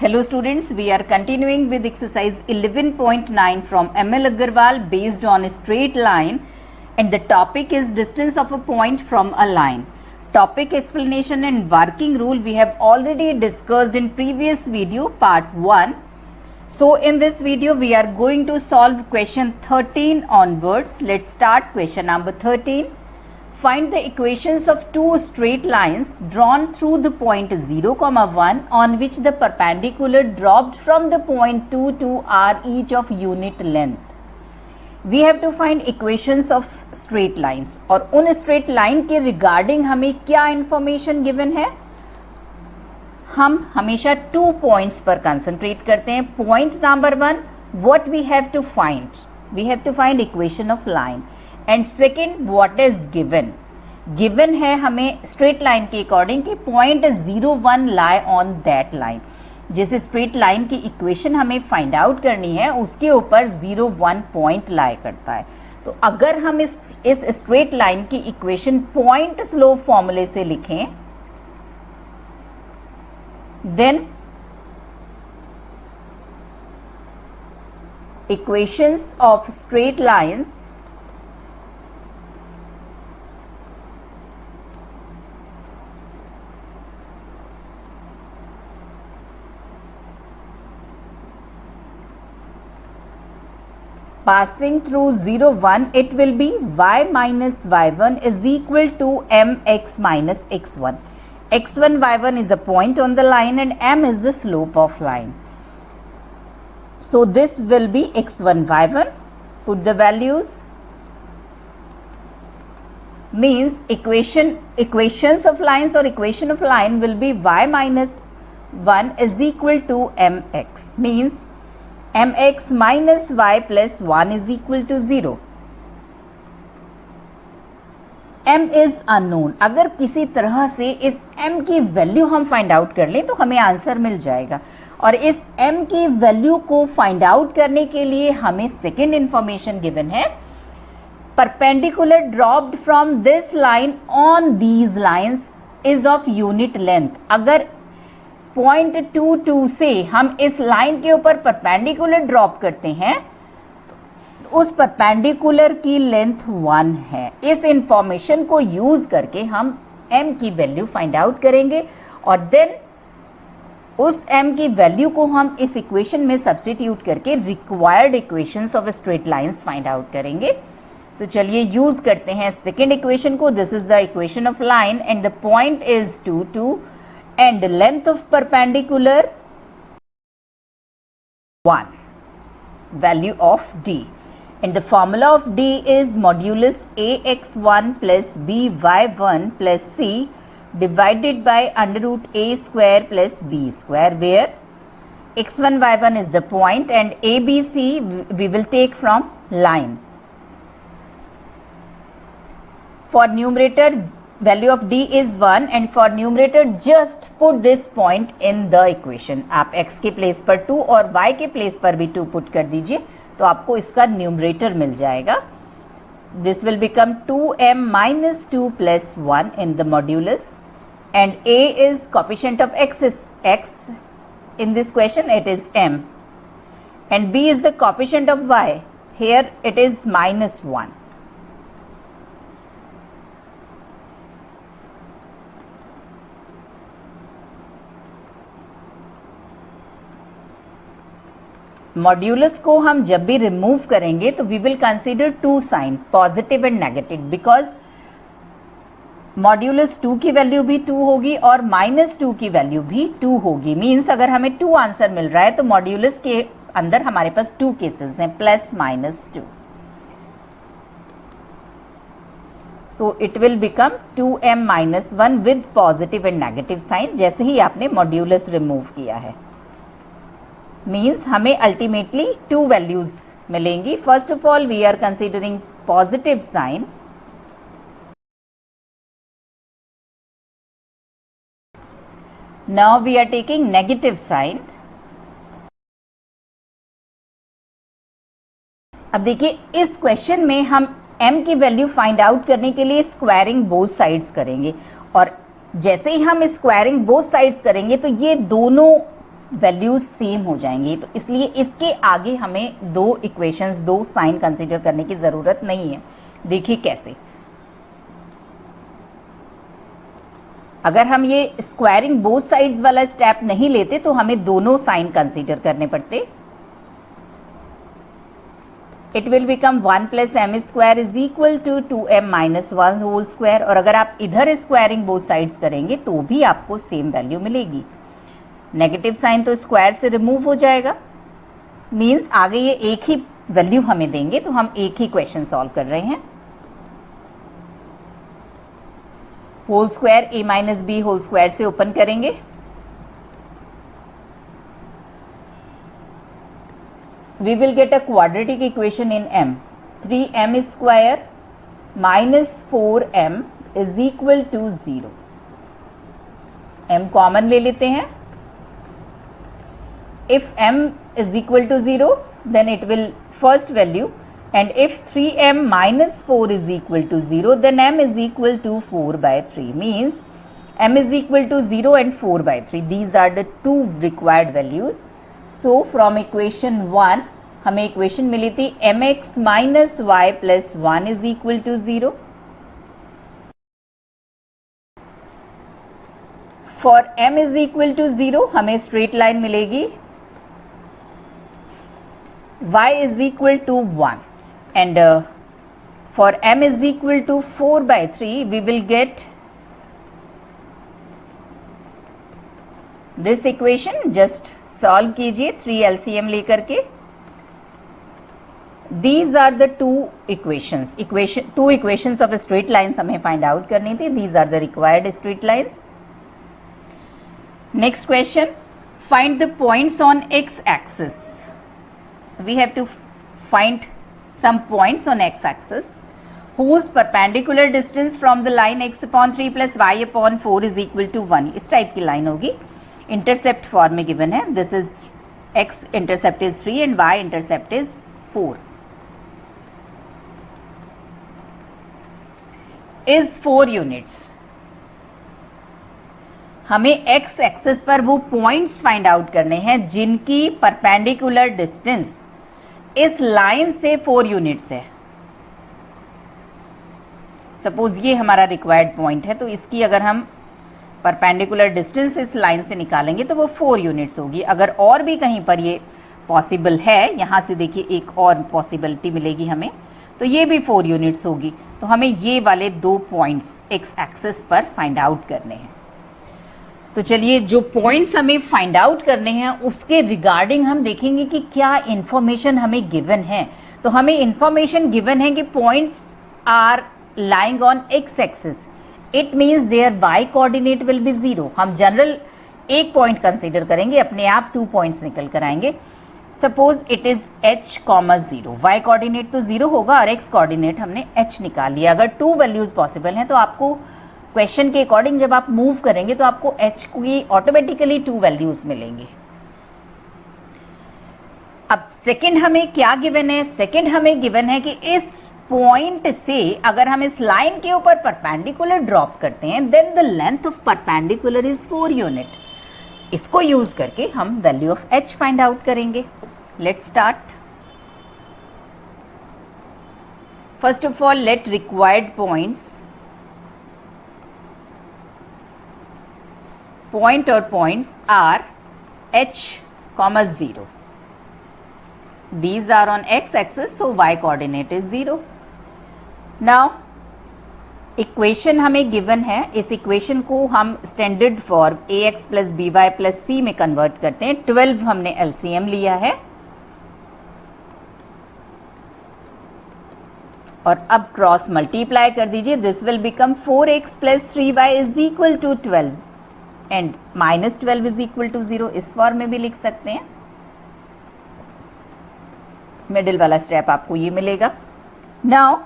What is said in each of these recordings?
Hello students, we are continuing with exercise 11.9 from ML Agarwal based on a straight line, and the topic is distance of a point from a line. Topic explanation and working rule we have already discussed in previous video part 1. So in this video we are going to solve question 13 onwards. Let's start question number 13. Find the equations of two straight lines drawn through the point 0, 1 on which the perpendicular dropped from the point 2 to are each of unit length. We have to find equations of straight lines. और उन straight line के regarding हमें क्या information given है? हम हमेशा 2 points पर concentrate करते हैं. Point number 1, what we have to find? We have to find equation of line. And second what is given है हमें स्ट्रेट लाइन के अकॉर्डिंग कि point 01 lie on that line. जैसे स्ट्रेट लाइन की equation हमें find out करनी है उसके ऊपर 01 पॉइंट लाई करता है. तो अगर हम इस स्ट्रेट लाइन की इक्वेशन पॉइंट स्लोप फॉर्मूले से लिखें then equations of straight lines passing through 0, 1, it will be y minus y1 is equal to mx minus x1. x1, y1 is a point on the line and m is the slope of line. So this will be x1, y1. Put the values. Means equations of lines or equation of line will be y minus 1 is equal to mx. Means mx minus y plus 1 is equal to 0. m is unknown. अगर किसी तरह से इस m की value हम find out कर लें तो हमें आंसर मिल जाएगा. और इस m की वैल्यू को फाइंड आउट करने के लिए हमें सेकेंड इंफॉर्मेशन गिवन है. Perpendicular dropped from this line on these lines is of unit length. अगर पॉइंट 2 से हम इस लाइन के ऊपर परपेंडिकुलर ड्रॉप करते हैं तो उस परपेंडिकुलर की लेंथ 1 है. इस इंफॉर्मेशन को यूज करके हम m की वैल्यू फाइंड आउट करेंगे और देन उस m की वैल्यू को हम इस इक्वेशन में सब्स्टिट्यूट करके required equations of straight lines find out करेंगे. तो चलिए यूज करते हैं सेकेंड इक्वेशन को. This is the equation of line and the point is 2 and length of perpendicular 1, value of d, and the formula of d is modulus ax1 plus by1 plus c divided by under root a square plus b square, where x1 y1 is the point and abc we will take from line. For numerator value of d is 1 and for numerator just put this point in the equation. आप x के place पर 2 और y के place पर भी 2 put कर दीजिए तो आपको इसका न्यूमरेटर मिल जाएगा. This will become 2m minus 2 plus 1 in the modulus, and a is coefficient of x is x. In this question it is m, and b is the coefficient of y. Here it is minus 1. Modulus को हम जब भी remove करेंगे तो we will consider 2 sign, positive and negative, because modulus 2 की value भी 2 होगी और -2 की वैल्यू भी 2 होगी. मीन्स अगर हमें 2 आंसर मिल रहा है तो मॉड्यूलस के अंदर हमारे पास 2 केसेस हैं, plus -2. So it will become 2m minus 1 with positive and negative sign जैसे ही आपने मॉड्यूलस रिमूव किया है. मीन्स हमें अल्टीमेटली 2 वैल्यूज मिलेंगी. First of all we are considering positive sign. Now we are taking negative sign. अब देखिए इस क्वेश्चन में हम m की वैल्यू फाइंड आउट करने के लिए स्क्वायरिंग बोथ साइड्स करेंगे और जैसे ही हम स्क्वायरिंग बोथ साइड्स करेंगे तो ये दोनों वैल्यूज सेम हो जाएंगी, तो इसलिए इसके आगे हमें दो इक्वेशंस, दो साइन कंसीडर करने की ज़रूरत नहीं है। देखिए कैसे, अगर हम ये स्क्वायरिंग बोथ साइड्स वाला स्टेप नहीं लेते तो हमें दोनों साइन कंसीडर करने पड़ते। It will become 1 plus m square is equal to 2m minus 1 whole square, और अगर आप इधर स्क्वायरिंग बोथ साइड्स करेंगे तो भी आपको सेम वैल्यू मिलेगी। नेगेटिव साइन तो स्क्वायर से रिमूव हो जाएगा, मीन्स आगे ये एक ही वैल्यू हमें देंगे, तो हम एक ही क्वेश्चन सॉल्व कर रहे हैं। Whole square a minus b whole square से ओपन करेंगे, we will get a quadratic equation in m. 3m square minus 4m is equal to 0. m common ले लेते हैं। If m is equal to 0, then it will first value, and if 3m minus 4 is equal to 0, then m is equal to 4 by 3, means m is equal to 0 and 4 by 3. These are the two required values. So from equation 1 हमें equation मिली थी mx minus y plus 1 is equal to 0। For m is equal to 0 हमें straight line मिलेगी y is equal to 1, and for m is equal to 4 by 3 we will get this equation. Just solve कीजिए 3 LCM लेकर के। These are the two equations of a straight lines हमें find out करनी थी। These are the required straight lines. Next question, find the points on x-axis. We have to find some points on x-axis whose perpendicular distance from the line x upon 3 plus y upon 4 is equal to 1. इस type की line होगी, intercept form में given है। This is x intercept is 3 and y intercept is 4 is 4 units. हमें x axis पर वो points find out करने हैं जिनकी परपेंडिकुलर डिस्टेंस इस लाइन से 4 यूनिट्स है। सपोज ये हमारा रिक्वायर्ड पॉइंट है, तो इसकी अगर हम परपेंडिकुलर डिस्टेंस इस लाइन से निकालेंगे तो वो 4 यूनिट्स होगी। अगर और भी कहीं पर ये पॉसिबल है, यहाँ से देखिए एक और पॉसिबिलिटी मिलेगी हमें, तो ये भी 4 यूनिट्स होगी। तो हमें ये वाले दो पॉइंट्स एक्स एक्सिस पर फाइंड आउट करने हैं। तो चलिए, जो पॉइंट्स हमें फाइंड आउट करने हैं उसके रिगार्डिंग हम देखेंगे कि क्या इंफॉर्मेशन हमें गिवन है। तो हमें इंफॉर्मेशन गिवन है कि points are lying on x axis, it means their y coordinate will be 0। हम जनरल एक पॉइंट कंसीडर करेंगे, अपने आप 2 पॉइंट्स निकल कर आएंगे। Suppose it is h, 0, y coordinate तो 0 होगा और x कोऑर्डिनेट हमने h निकाल लिया। अगर 2 वैल्यूज पॉसिबल हैं तो आपको क्वेश्चन के अकॉर्डिंग जब आप मूव करेंगे तो आपको h की ऑटोमेटिकली 2 वैल्यूज मिलेंगी। अब सेकंड हमें क्या गिवन है? सेकंड हमें गिवन है कि इस पॉइंट से अगर हम इस लाइन के ऊपर परपेंडिकुलर ड्रॉप करते हैं, then the length of perpendicular is 4 unit. इसको यूज करके हम value of h find out करेंगे। Let's start. First of all, let required point और points are h, 0. These are on x axis, so y coordinate is 0. Now equation हमें given है, इस equation को हम standard form ax plus B Y plus C में convert करते हैं। 12 हमने LCM लिया है और अब क्रॉस मल्टीप्लाई कर दीजिए। This will become 4x plus 3y is equal to 12 and minus 12 is equal to 0। इस फॉर्म में भी लिख सकते हैं। मिडिल वाला स्टेप आपको ये मिलेगा। Now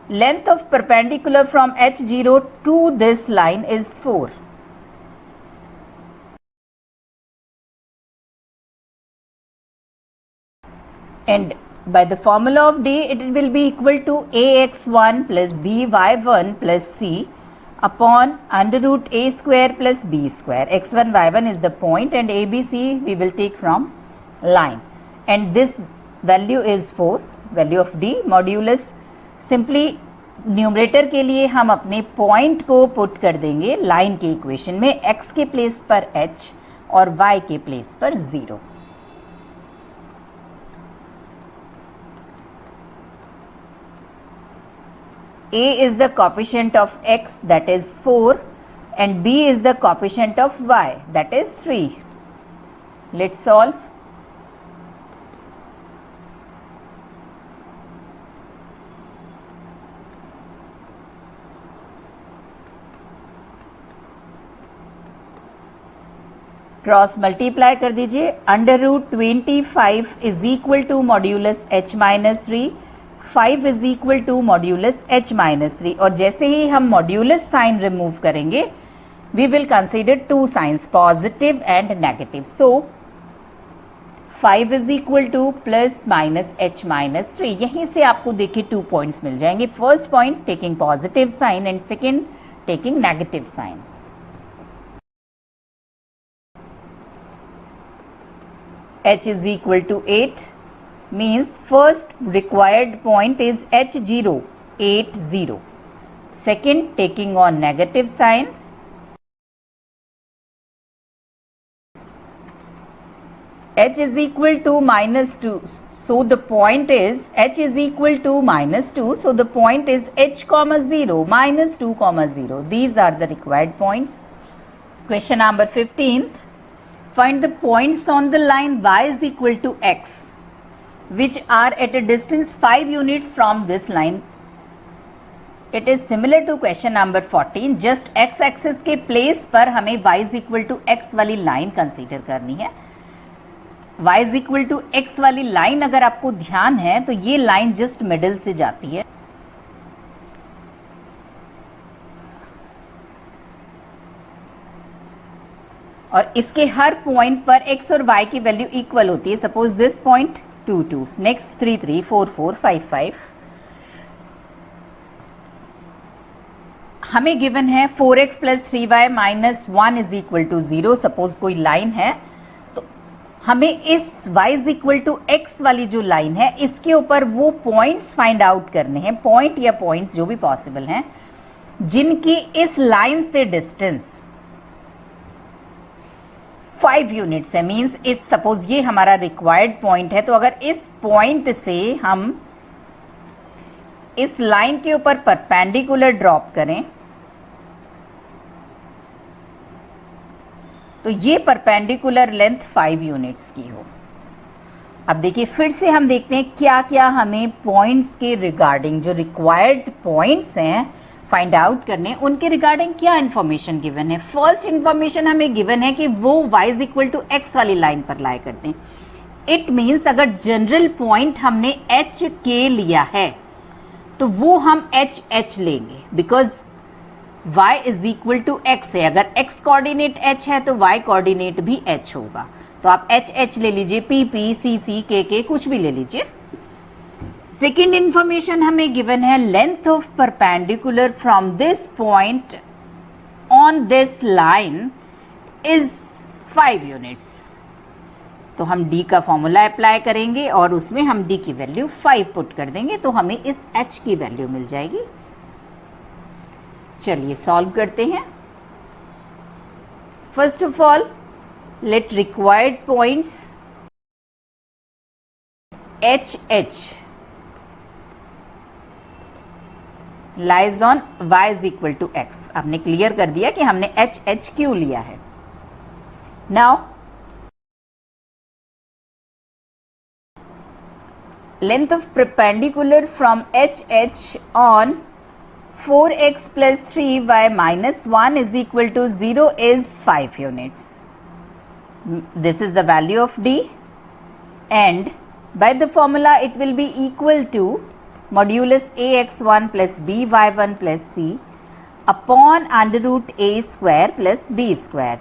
length of perpendicular from h0 to this line is 4. And by the formula of D, it will be equal to ax1 plus by1 plus c. upon under root a square plus b square. x1 y1 is the point and abc we will take from line, and this value is 4, value of d. Modulus simply numerator के लिए हम अपने point को put कर देंगे line के equation में, x के प्लेस पर h और y के प्लेस पर 0. A is the coefficient of x, that is 4, and b is the coefficient of y, that is 3. Let's solve. Cross multiply कर दीजिए. Under root 25 is equal to modulus h minus 3, 5 is equal to modulus h minus 3. और जैसे ही हम modulus sign remove करेंगे we will consider two signs, positive and negative. So 5 is equal to plus minus h minus 3. यहीं से आपको देखिए 2 points मिल जाएंगे. First point taking positive sign and second taking negative sign. h is equal to 8 means first required point is h0, 8 0. Second, taking on negative sign, h is equal to minus 2. So the point is h is equal to minus 2. So the point is h comma 0, minus 2 comma 0. These are the required points. Question number 15th. Find the points on the line y is equal to x which are at a distance 5 units from this line. It is similar to question number 14. Just x axis के place पर हमें y is equal to x वाली line consider करनी है. y is equal to x वाली line अगर आपको ध्यान है तो ये line just middle से जाती है. और इसके हर पॉइंट पर x और y की वैल्यू इक्वल होती है. Suppose this point 2 2, next 3 3, 4 4, 5 5. हमें गिवन है 4x plus 3y minus 1 is equal to 0. Suppose कोई लाइन है तो हमें इस y is equal to x वाली जो लाइन है इसके ऊपर वो पॉइंट्स फाइंड आउट करने हैं, पॉइंट या पॉइंट्स जो भी पॉसिबल हैं जिनकी इस लाइन से डिस्टेंस 5 यूनिट्स है. मीन्स इस सपोज ये हमारा रिक्वायर्ड पॉइंट है तो अगर इस पॉइंट से हम इस लाइन के ऊपर परपेंडिकुलर ड्रॉप करें तो ये परपेंडिकुलर लेंथ 5 यूनिट्स की हो. अब देखिए फिर से हम देखते हैं क्या क्या हमें पॉइंट्स के रिगार्डिंग, जो रिक्वायर्ड पॉइंट्स हैं फाइंड आउट करने, उनके रिगार्डिंग क्या इन्फॉर्मेशन गिवन है. फर्स्ट इन्फॉर्मेशन हमें गिवन है कि वो y is equal to x वाली लाइन पर लाई करते हैं. इट मीन्स अगर जनरल पॉइंट हमने h के लिया है तो वो हम h लेंगे because y is equal to x है. अगर x कोऑर्डिनेट h है तो y कोऑर्डिनेट भी h होगा. तो आप h ले लीजिए, p p c c k k कुछ भी ले लीजिए. सेकेंड इंफॉर्मेशन हमें गिवन है length of perpendicular from this point on this line is 5 units. तो हम d का फॉर्मूला अप्लाई करेंगे और उसमें हम d की वैल्यू 5 पुट कर देंगे तो हमें इस h की वैल्यू मिल जाएगी. चलिए सॉल्व करते हैं. First of all let required points h lies on y is equal to x. आपने क्लियर कर दिया कि हमने h क्यों लिया है. Now length of perpendicular from h on 4x plus 3y minus 1 is equal to 0 is 5 units. This is the value of d, and by the formula it will be equal to modulus ax1 plus by1 plus c upon under root a square plus b square.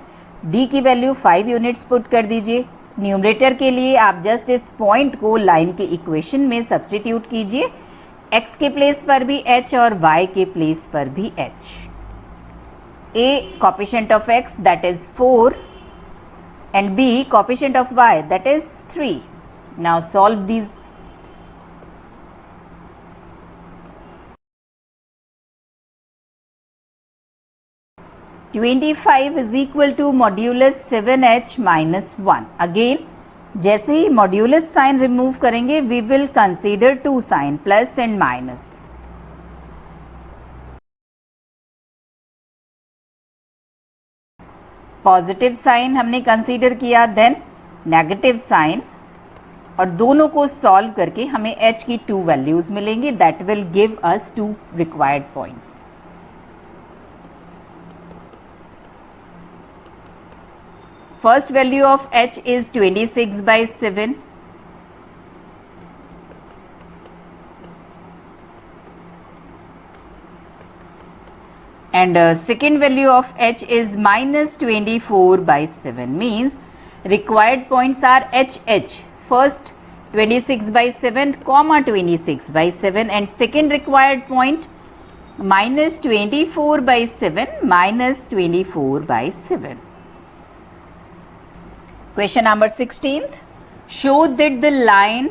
d की value 5 units put कर दीजिए. Numerator के लिए आप just इस point को line के equation में सब्सटीट्यूट कीजिए. x के प्लेस पर भी h और y के प्लेस पर भी h. A coefficient of x that is 4 and B coefficient of y that is 3. Now solve these. (25) is equal to modulus 7h minus 1. Again, जैसे ही मॉड्यूलस साइन रिमूव करेंगे we will consider two sign, plus and minus. Positive sign हमने consider किया, then negative sign, और दोनों को solve करके हमें h की 2 वैल्यूज मिलेंगी. That will give us 2 required points. First value of h is 26 by 7. And second value of h is minus 24 by 7. Means required points are h. First 26 by 7 comma 26 by 7, and second required point minus 24 by 7 minus 24 by 7. Question number 16th. Show that the line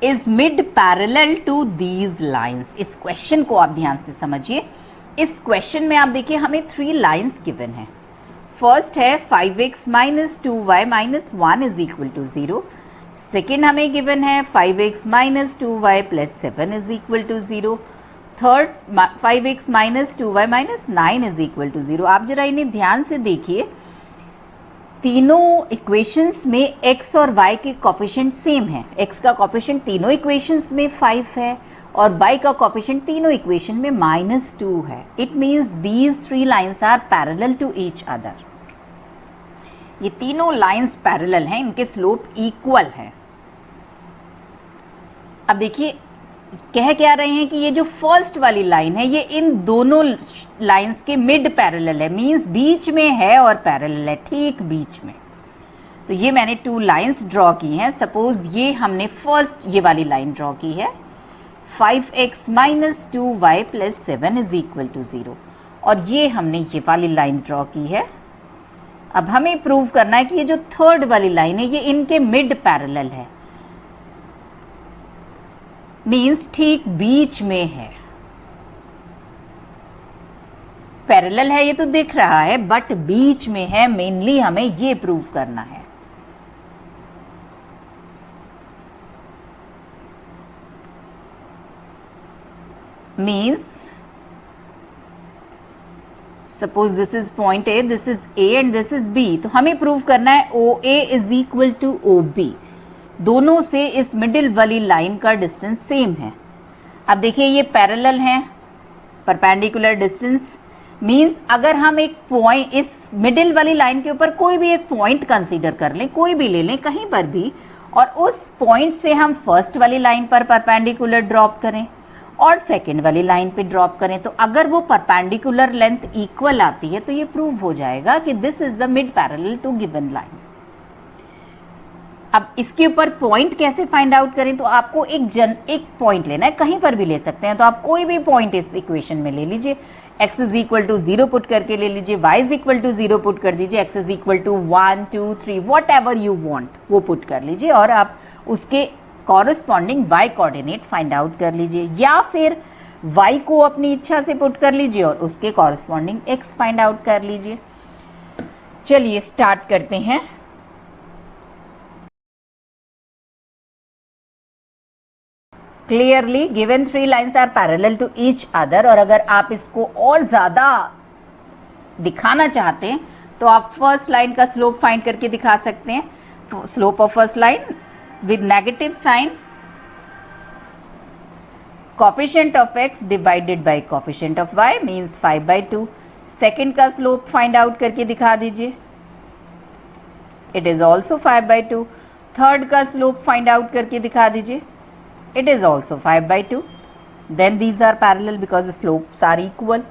is mid parallel to these lines. इस question को आप ध्यान से समझिए. इस question में आप देखिए हमें 3 लाइन्स गिवन है. फर्स्ट है 5x minus 2y minus 1 is equal to 0. Second हमें गिवन है 5x minus 2y plus 7 is equal to 0. Third 5x minus 2y minus 9 is equal to 0. आप जरा इन्हें ध्यान से देखिए. तीनों इक्वेशंस में x और y के कोफिशिएंट सेम है. x का कोफिशिएंट तीनों इक्वेशंस में 5 है और y का कोफिशिएंट तीनों इक्वेशन में -2 है. It means these 3 lines are parallel to each other. ये तीनों लाइन्स पैरेलल हैं, इनके स्लोप इक्वल है. अब देखिए कह क्या रहे हैं कि ये जो फर्स्ट वाली लाइन है ये इन दोनों लाइंस के मिड पैरेलल है. मींस बीच में है और पैरेलल है, ठीक बीच में. तो ये मैंने 2 लाइंस ड्रॉ की हैं. सपोज ये हमने फर्स्ट ये वाली लाइन ड्रॉ की है 5x minus 2y plus 7 is equal to 0, और ये हमने ये वाली लाइन ड्रॉ की है. अब हमें प्रूव करना है कि ये जो थर्ड वाली लाइन है ये इनके मिड पैरेलल है. मीन्स ठीक बीच में है. पैरेलल है ये तो दिख रहा है, बट बीच में है. मेनली हमें ये प्रूव करना है. Means suppose this is point A, this is A and this is B. तो हमें प्रूव करना है O A is equal to O B. दोनों से इस मिडिल वाली लाइन का डिस्टेंस सेम है. अब देखिए ये पैरेलल हैं, परपेंडिकुलर डिस्टेंस. मींस अगर हम एक पॉइंट इस मिडिल वाली लाइन के ऊपर कोई भी एक पॉइंट कंसीडर कर लें, कोई भी ले लें कहीं पर भी, और उस पॉइंट से हम फर्स्ट वाली लाइन पर परपेंडिकुलर ड्रॉप करें और सेकेंड वाली लाइन पे ड्रॉप करें, तो अगर वो परपेंडिकुलर लेंथ इक्वल आती है तो ये प्रूव हो जाएगा कि this is the mid parallel to given lines. अब इसके ऊपर पॉइंट कैसे फाइंड आउट करें, तो आपको एक पॉइंट लेना है, कहीं पर भी ले सकते हैं. तो आप कोई भी पॉइंट इस इक्वेशन में ले लीजिए. x is equal to 0 put करके ले लीजिए, y is equal to 0 put कर दीजिए, x is equal to 1 2 3 whatever you want वो पुट कर लीजिए, और आप उसके corresponding y coordinate find out कर लीजिए, या फिर y को अपनी इच्छा से पुट कर लीजिए और उसके कॉरस्पॉन्डिंग x फाइंड आउट कर लीजिए. चलिए स्टार्ट करते हैं. Clearly given 3 lines are parallel to each other. और अगर आप इसको और ज़्यादा दिखाना चाहते हैं तो आप फर्स्ट लाइन का स्लोप फाइंड करके दिखा सकते हैं. Slope of first line with negative sign, coefficient of x divided by coefficient of y means 5/2. Second का स्लोप फाइंड आउट करके दिखा दीजिए, इट इज ऑल्सो 5/2. थर्ड का स्लोप फाइंड आउट करके दिखा दीजिए, it is also 5/2. Then these are parallel because the slopes are equal.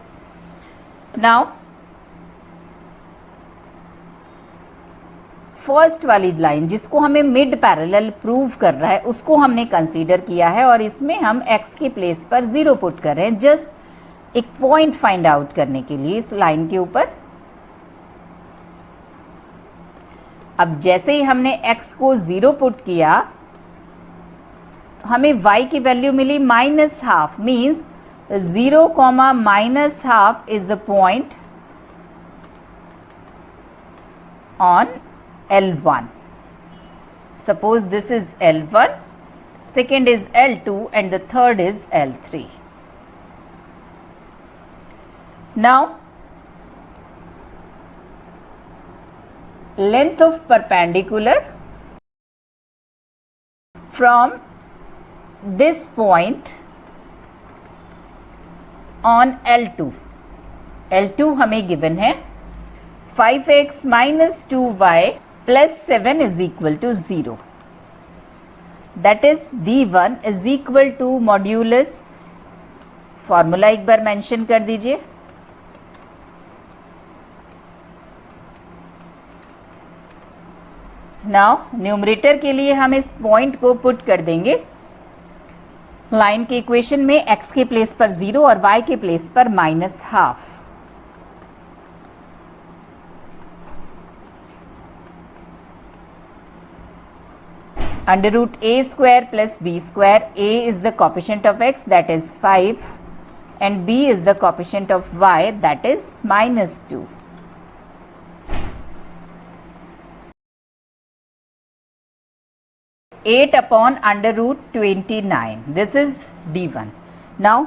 Now first वाली line जिसको हमें मिड पैरेलल प्रूव करना है उसको हमने कंसीडर किया है, और इसमें हम x के प्लेस पर 0 पुट कर रहे हैं, जस्ट एक पॉइंट फाइंड आउट करने के लिए इस लाइन के ऊपर अब जैसे ही हमने x को 0 पुट किया तो हमें y की value milli -12, means 0, -12 is a point on L1. Suppose this is L1, second is L2 and the third is L3. Now length of perpendicular from this point on L2. L2 हमें given है 5x minus 2y plus 7 is equal to 0. That is D1 is equal to modulus, formula एक बार mention कर दीजिए. Now numerator के लिए हम इस point को पुट कर देंगे लाइन के इक्वेशन में, x के प्लेस पर 0 और y के प्लेस पर -12. Under root a square plus b square, a is the coefficient of x, that is 5, and b is the coefficient of y, that is -2. Eight upon under root 29. This is D1. Now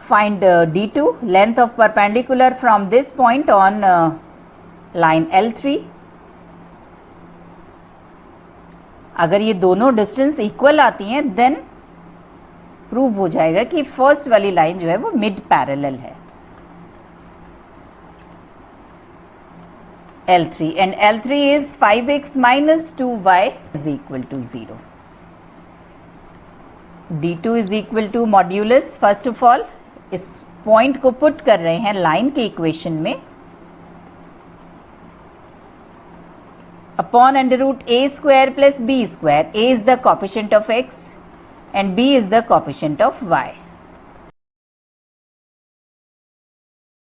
find D2, length of perpendicular from this point on line L3. अगर ये दोनों distance equal आती हैं then prove हो जाएगा कि first वाली line जो है वो मिड पैरेलल है. L3 and L3 is 5x minus 2y is equal to 0. D2 is equal to modulus. First of all इस पॉइंट को पुट कर रहे हैं लाइन के इक्वेशन में, upon under root a square plus b square. A is the coefficient of x and b is the coefficient of y.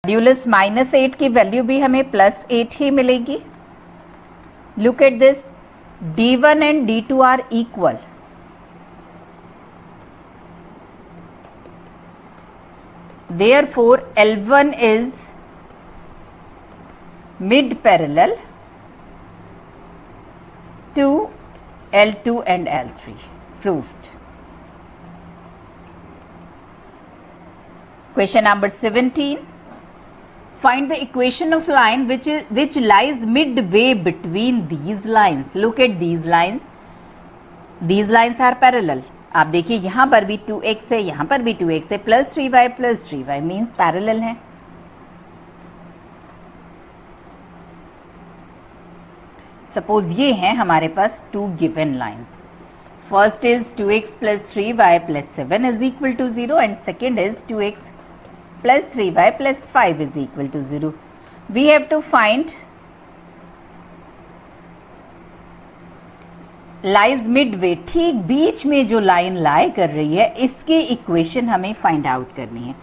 Modulus -8 की value भी हमें +8 ही मिलेगी. Look at this, D1 and D2 are equal. Therefore L1 is mid parallel to L2 and L3. Proved. Question number 17. Find the equation of line which lies midway between these lines. Look at these lines. These lines are parallel. आप देखिए यहाँ पर भी 2x है, यहाँ पर भी 2x है, +3y मीन्स पैरेलल है. सपोज ये हैं हमारे पास two given lines. First is 2x plus 3y plus 7 is equal to 0 and second is 2x plus 3y plus 5 is equal to 0. We have to find lies midway. ठीक बीच में जो line लाई कर रही है इसकी इक्वेशन हमें फाइंड आउट करनी है.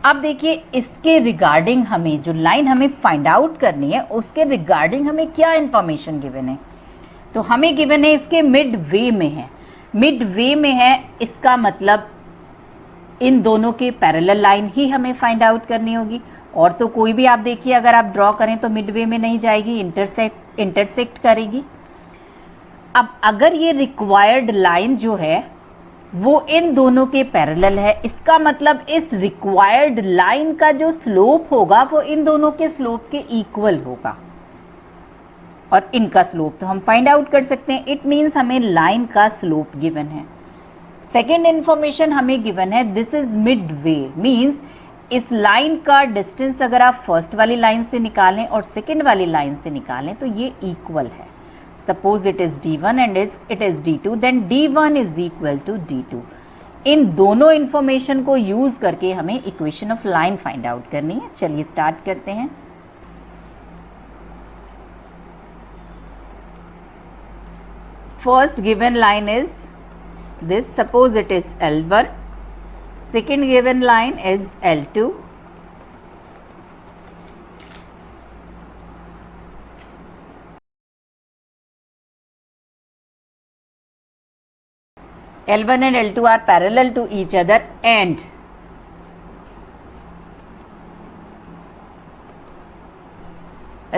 अब देखिए इसके रिगार्डिंग हमें जो लाइन हमें फाइंड आउट करनी है उसके रिगार्डिंग हमें क्या इंफॉर्मेशन गिवन है. तो हमें गिवन है इसके मिड वे में है. मिड वे में है इसका मतलब इन दोनों के पैरेलल लाइन ही हमें फाइंड आउट करनी होगी. और तो कोई भी आप देखिए अगर आप ड्रॉ करें तो मिड वे में नहीं जाएगी, इंटरसेक्ट करेगी. अब अगर ये रिक्वायर्ड लाइन जो है वो इन दोनों के पैरेलल है, इसका मतलब इस रिक्वायर्ड लाइन का जो स्लोप होगा वो इन दोनों के स्लोप के इक्वल होगा. और इनका स्लोप तो हम फाइंड आउट कर सकते हैं. इट मीन्स हमें लाइन का स्लोप गिवन है. सेकेंड इंफॉर्मेशन हमें गिवन है this is mid way, means इस लाइन का डिस्टेंस अगर आप फर्स्ट वाली लाइन से निकालें और सेकेंड वाली लाइन से निकालें तो ये इक्वल है. Suppose it is D1 and it is D2, then D1 is equal to D2. इन दोनों इंफॉर्मेशन को यूज करके हमें equation of line find out करनी है. चलिए स्टार्ट करते हैं. First given line is this. Suppose it is L1. Second given line is L2. L1 and L2 are parallel to each other and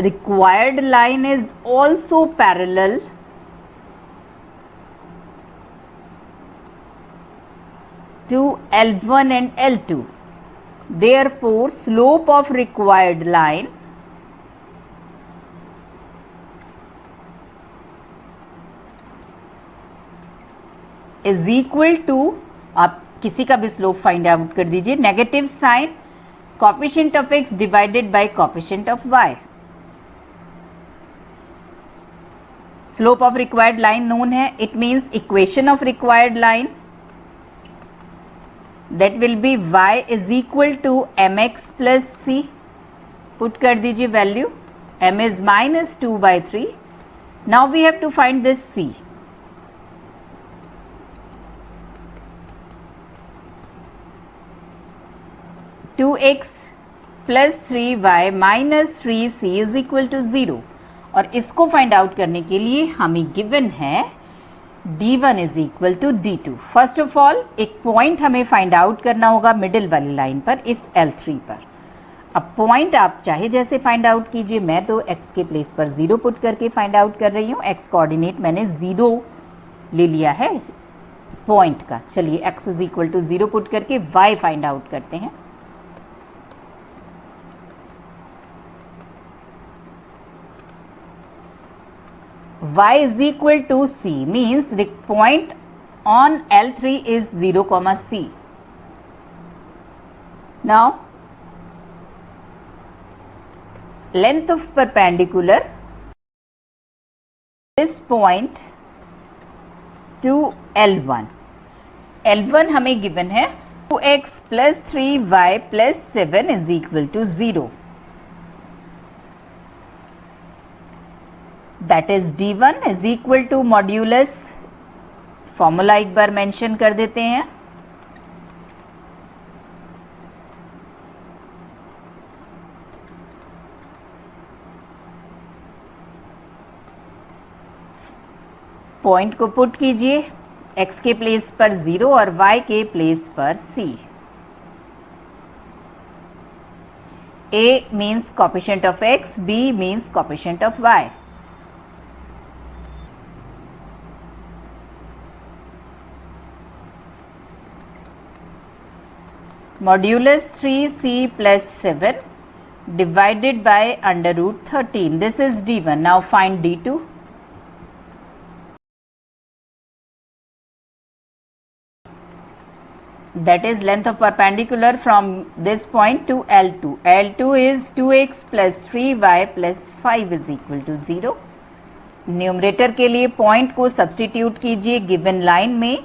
required line is also parallel to L1 and L2. Therefore, slope of required line is equal to, आप किसी का भी slope find out कर दीजिए, negative sign coefficient of x divided by coefficient of y. Slope of required line known है. It means equation of required line that will be y is equal to mx plus c. Put कर दीजिए value. m is minus 2 by 3. Now we have to find this c. Two x plus 3y minus 3c is equal to 0. और इसको find out करने के लिए हमें given है d1 is equal to d2. First of all एक point हमें find out करना होगा मिडिल वाली लाइन पर, इस L3 पर. अब पॉइंट आप चाहे जैसे फाइंड आउट कीजिए, मैं तो x के प्लेस पर 0 पुट करके फाइंड आउट कर रही हूँ. x कोऑर्डिनेट मैंने 0 ले लिया है पॉइंट का. चलिए x is equal to 0 put करके y फाइंड आउट करते हैं. y is equal to c means the point on L3 is 0, c. Now length of perpendicular this point to L1. L1 हमें गिवन है 2x plus 3y plus 7 is equal to 0. That is d1 is equal to modulus, formula एक बार mention कर देते हैं. Point को put कीजिए, x के place पर 0 और y के प्लेस पर c. a means coefficient of x, b means coefficient of y. Modulus 3c plus 7 divided by under root 13. This is d1. Now find d2. That is length of perpendicular from this point to L2. L2 is 2x plus 3y plus 5 is equal to 0. Numerator के लिए point को substitute कीजिए given line में,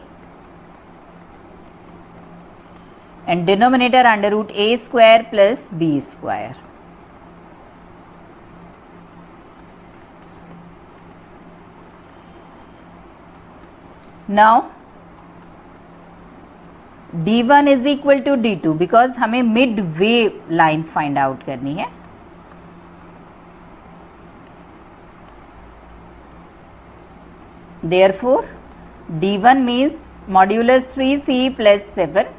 and denominator under root a square plus b square. Now d1 is equal to d2 because हमें midway line find out करनी है. Therefore d1 means modulus 3c plus 7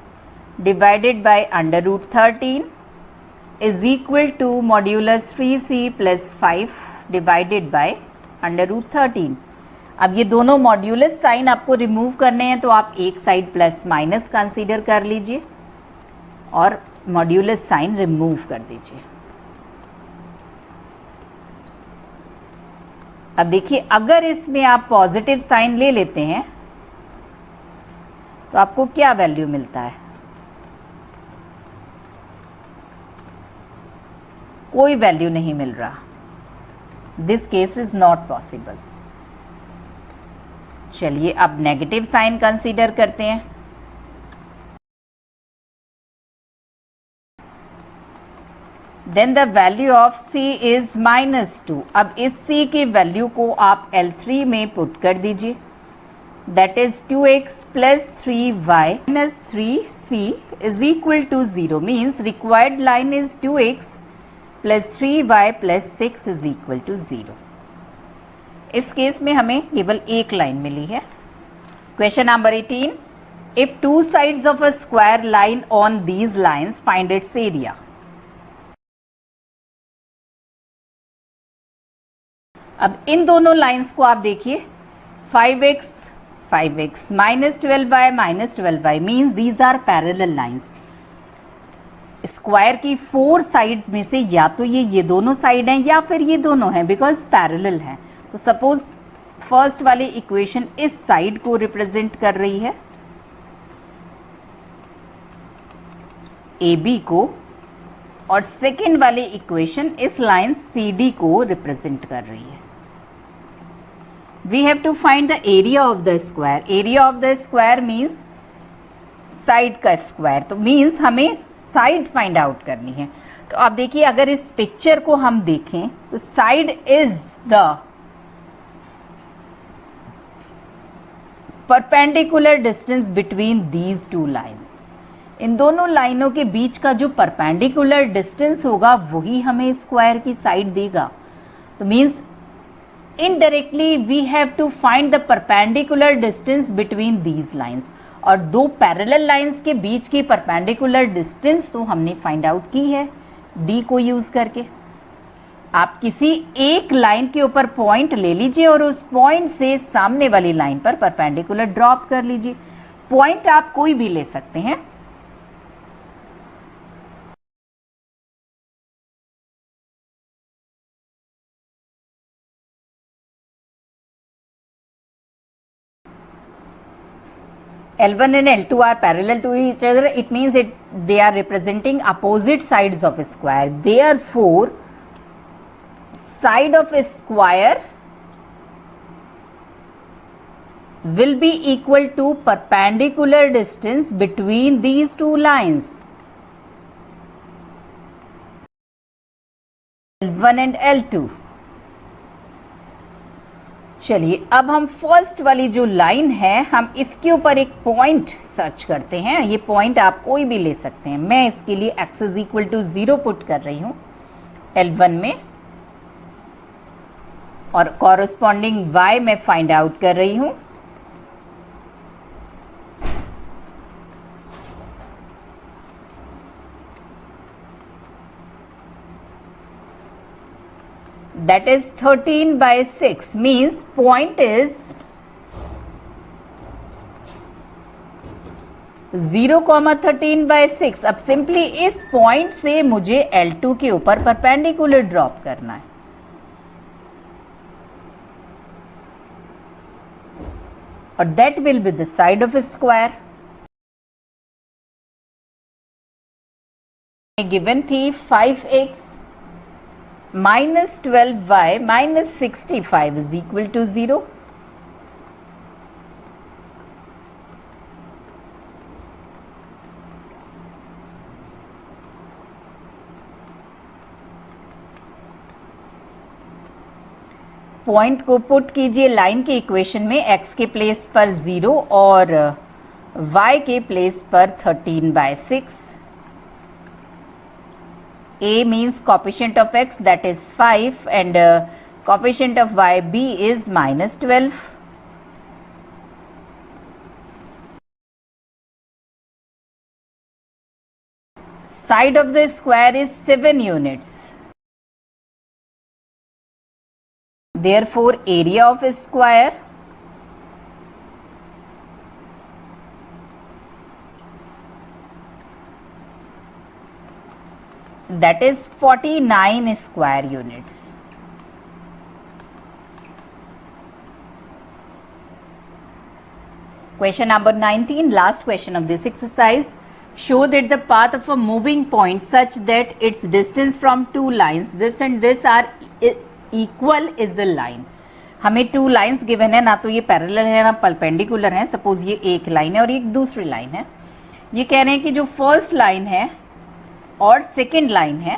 divided by under root 13 is equal to modulus 3c plus 5 divided by under root 13. अब ये दोनों modulus sign आपको remove करने हैं, तो आप एक साइड प्लस माइनस कंसीडर कर लीजिए और मॉड्यूलस साइन रिमूव कर दीजिए. अब देखिए, अगर इसमें आप पॉजिटिव साइन ले लेते हैं तो आपको क्या वैल्यू मिलता है? कोई वैल्यू नहीं मिल रहा. This case is not possible. चलिए अब नेगेटिव साइन कंसीडर करते हैं. Then the value of c is -2. अब इस c की वैल्यू को आप L3 में पुट कर दीजिए. That is 2x plus 3y minus 3c is equal to 0 means required line is 2x plus 3y plus 6 is equal to 0. इस case में हमें केवल एक लाइन मिली है. Question number 18. If two sides of a square line on these lines, find its area. अब इन दोनों lines को आप देखिए, 5x minus 12y means these are parallel lines. Square की 4 साइड्स में से या तो ये दोनों साइड हैं या फिर ये दोनों हैं, बिकॉज पैरेलल हैं. तो सपोज फर्स्ट वाली इक्वेशन इस साइड को रिप्रेजेंट कर रही है, AB को, और सेकेंड वाली इक्वेशन इस लाइन CD को रिप्रेजेंट कर रही है. We have to find the area of the square. Area of the square means side का स्क्वायर, तो मीन्स हमें साइड फाइंड आउट करनी है. तो आप देखिए, अगर इस पिक्चर को हम देखें तो side is the perpendicular distance between these two lines. इन दोनों लाइनों के बीच का जो परपेंडिकुलर डिस्टेंस होगा वही हमें स्क्वायर की साइड देगा. तो means indirectly we have to find the perpendicular distance between these lines. और दो पैरेलल लाइंस के बीच की परपेंडिकुलर डिस्टेंस तो हमने फाइंड आउट की है डी को यूज करके. आप किसी एक लाइन के ऊपर पॉइंट ले लीजिए और उस पॉइंट से सामने वाली लाइन पर परपेंडिकुलर ड्रॉप कर लीजिए. पॉइंट आप कोई भी ले सकते हैं. L1 and L2 are parallel to each other. It means they are representing opposite sides of a square. Therefore, side of a square will be equal to perpendicular distance between these two lines, L1 and L2. चलिए, अब हम first वाली जो line है, हम इसके ऊपर एक पॉइंट सर्च करते हैं. ये पॉइंट आप कोई भी ले सकते हैं. मैं इसके लिए x is equal to 0 put कर रही हूँ L1 में, और कॉरस्पॉन्डिंग y मैं फाइंड आउट कर रही हूँ. That is 13/6 means point is 0,13/6. अब सिंपली इस पॉइंट से मुझे L2 के ऊपर परपेंडिकुलर ड्रॉप करना है. और that will be the side of a square. given थी 5x minus 12y minus 65 is equal to 0. Point को पुट कीजिए लाइन के इक्वेशन में, x के प्लेस पर 0 और y के प्लेस पर 13/6. A means coefficient of x, that is 5, and coefficient of y b is minus 12. Side of the square is 7 units. Therefore, area of a square that is 49 square units. Question number 19, last question of this exercise. Show that the path of a moving point such that its distance from two lines, this and this, are equal is a line. हमें 2 lines given है, ना तो ये parallel है ना perpendicular है. Suppose ये एक लाइन है और एक दूसरी लाइन है. ये कह रहे हैं कि जो फर्स्ट लाइन है और सेकेंड लाइन है,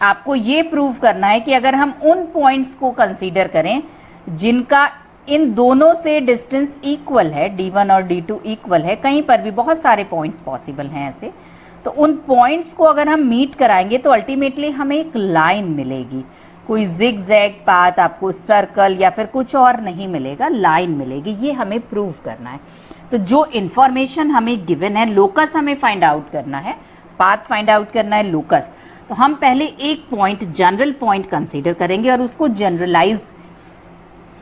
आपको ये प्रूव करना है कि अगर हम उन पॉइंट्स को कंसीडर करें जिनका इन दोनों से डिस्टेंस इक्वल है, D1 और D2 इक्वल है, कहीं पर भी बहुत सारे पॉइंट्स पॉसिबल हैं ऐसे, तो उन पॉइंट्स को अगर हम मीट कराएंगे तो अल्टीमेटली हमें एक लाइन मिलेगी. कोई जिग जैग पाथ, आपको सर्कल या फिर कुछ और नहीं मिलेगा, लाइन मिलेगी। ये हमें प्रूव करना है। तो जो इंफॉर्मेशन हमें गिवन है, लोकस हमें फाइंड आउट करना है, पाथ फाइंड आउट करना है, लोकस। तो हम पहले एक पॉइंट, जनरल पॉइंट कंसीडर करेंगे और उसको जनरलाइज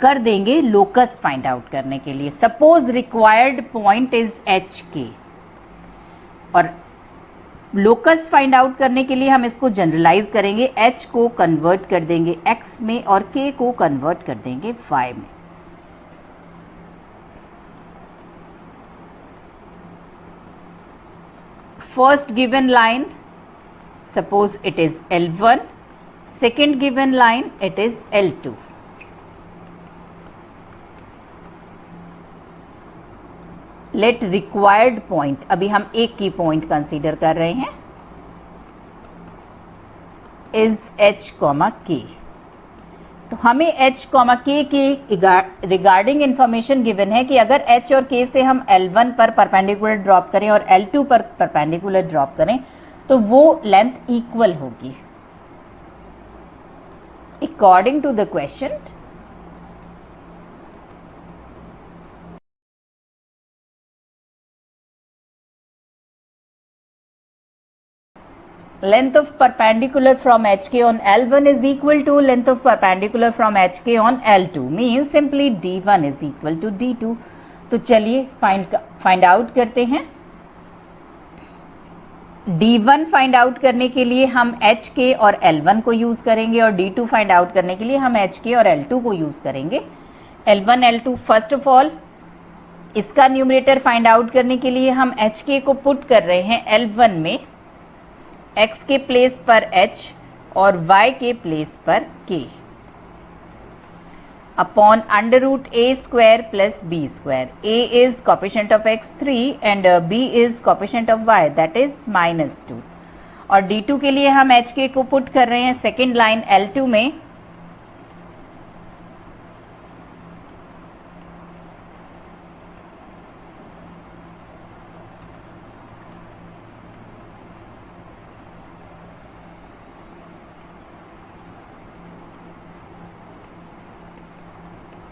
कर देंगे लोकस फाइंड आउट करने के लिए। Suppose required point is H के, और लोकस फाइंड आउट करने के लिए हम इसको जनरलाइज करेंगे, h को कन्वर्ट कर देंगे x में और k को कन्वर्ट कर देंगे y में। First given line, suppose it is L1, second given line it is L2। Late required point, अभी हम एक की पॉइंट कंसीडर कर रहे हैं, इज h, k। तो हमें h, k के रिगार्डिंग इंफॉर्मेशन गिवन है कि अगर h और k से हम L1 पर परपेंडिकुलर ड्रॉप करें और L2 पर परपेंडिकुलर ड्रॉप करें तो वो लेंथ इक्वल होगी। According to the question, length of perpendicular from HK on L1 is equal to length of perpendicular from HK on L2, means simply D1 is equal to D2। तो चलिए find out करते हैं। D1 find out करने के लिए हम HK और L1 को यूज करेंगे और D2 फाइंड आउट करने के लिए हम HK और L2 को यूज करेंगे। L1 L2, first of all इसका न्यूमरेटर फाइंड आउट करने के लिए हम HK को पुट कर रहे हैं L1 में, x के प्लेस पर h और y के प्लेस पर k, upon under root a square plus b square. a is coefficient of x 3 and b is coefficient of y, that is -2। और d2 के लिए हम hk को पुट कर रहे हैं सेकेंड लाइन L2 में,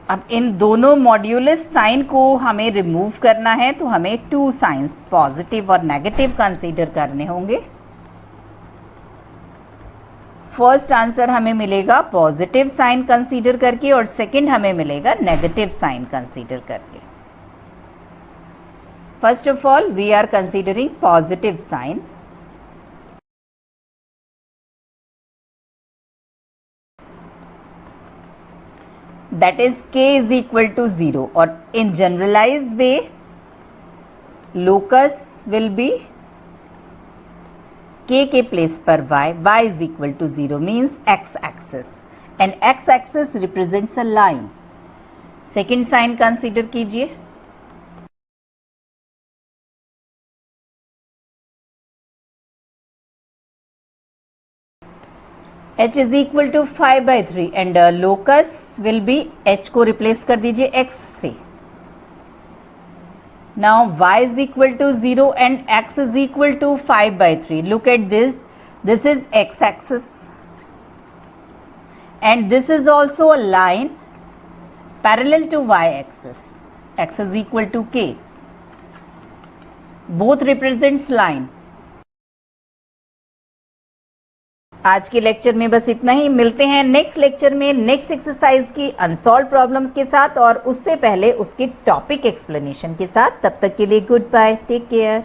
अब इन दोनों मॉड्यूलस साइन को हमें रिमूव करना है, तो हमें टू साइंस पॉजिटिव और नेगेटिव कंसीडर करने होंगे। फर्स्ट आंसर हमें मिलेगा पॉजिटिव साइन कंसीडर करके और सेकंड हमें मिलेगा नेगेटिव साइन कंसीडर करके। First of all we are considering positive sign. that is k is equal to 0, और in generalized way locus will be k के प्लेस पर y is equal to 0 means x axis and x axis represents a line। Second sign consider कीजिए, h is equal to 5/3 and locus will be h को replace कर दीजिए x से। Now y is equal to 0 and x is equal to 5/3. Look at this. This is x axis and this is also a line parallel to y axis. X is equal to k. Both represents line. आज के lecture में बस इतना ही। मिलते हैं next lecture में next exercise की unsolved problems के साथ और उससे पहले उसके टॉपिक एक्सप्लेनेशन के साथ। तब तक के लिए गुड बाय, टेक केयर।